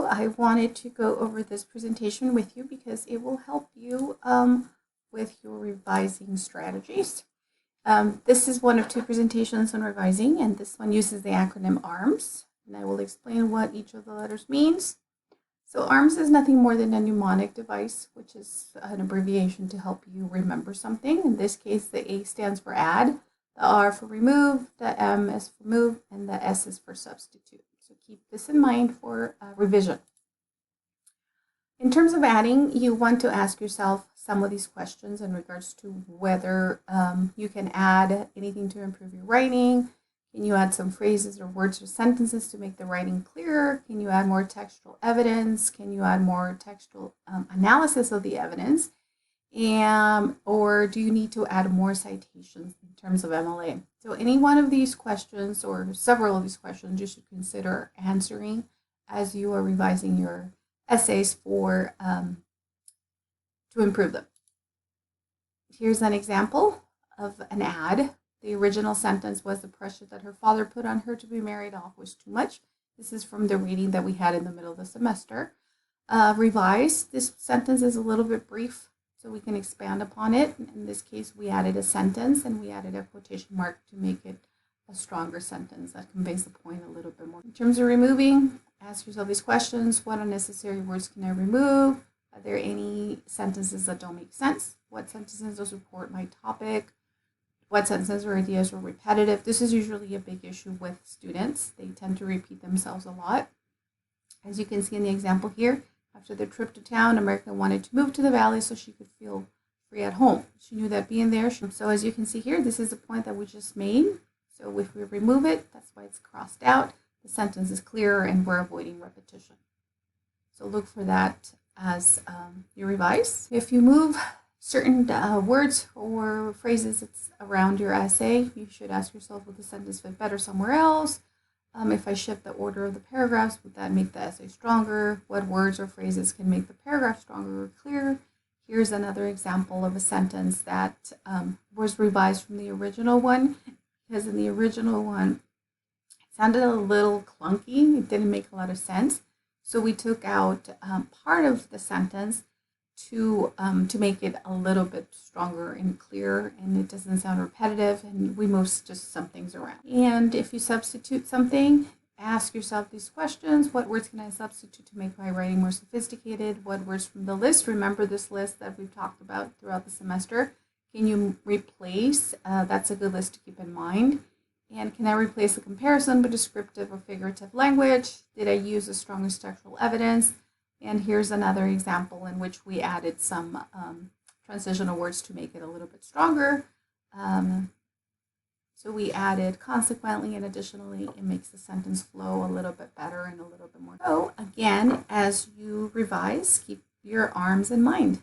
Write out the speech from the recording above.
So I wanted to go over this presentation with you because it will help you with your revising strategies. This is one of two presentations on revising, and this one uses the acronym ARMS, and I will explain what each of the letters means. So ARMS is nothing more than a mnemonic device, which is an abbreviation to help you remember something. In this case, the A stands for add, the R for remove, the M is for move, and the S is for substitute. So keep this in mind for revision. In terms of adding, you want to ask yourself some of these questions in regards to whether you can add anything to improve your writing. Can you add some phrases or words or sentences to make the writing clearer? Can you add more textual evidence? Can you add more textual analysis of the evidence? Or do you need to add more citations in terms of MLA? So any one of these questions or several of these questions you should consider answering as you are revising your essays for to improve them. Here's an example of an ad. The original sentence was the pressure that her father put on her to be married off was too much. This is from the reading that we had in the middle of the semester. Revised, this sentence is a little bit brief, so we can expand upon it. In this case, we added a sentence and we added a quotation mark to make it a stronger sentence that conveys the point a little bit more. In terms of removing, ask yourself these questions. What unnecessary words can I remove? Are there any sentences that don't make sense? What sentences don't support my topic? What sentences or ideas are repetitive? This is usually a big issue with students. They tend to repeat themselves a lot. As you can see in the example here, after their trip to town, America wanted to move to the valley so she could feel free at home. She knew that being there. So as you can see here, this is the point that we just made. So if we remove it, that's why it's crossed out. The sentence is clearer and we're avoiding repetition. So look for that as you revise. If you move certain words or phrases that's around your essay, you should ask yourself, would the sentence fit better somewhere else? If I shift the order of the paragraphs, would that make the essay stronger? What words or phrases can make the paragraph stronger or clearer? Here's another example of a sentence that was revised from the original one, because in the original one, it sounded a little clunky. It didn't make a lot of sense. So we took out part of the sentence to make it a little bit stronger and clearer, and it doesn't sound repetitive, and we moved just some things around. And if you substitute something, ask yourself these questions. What words can I substitute to make my writing more sophisticated? What words from the list? Remember this list that we've talked about throughout the semester. Can you replace? That's a good list to keep in mind. And can I replace a comparison with descriptive or figurative language? Did I use the strongest textual evidence? And here's another example in which we added some transitional words to make it a little bit stronger. So we added consequently and additionally. It makes the sentence flow a little bit better and a little bit more. So again, as you revise, keep your ARMS in mind.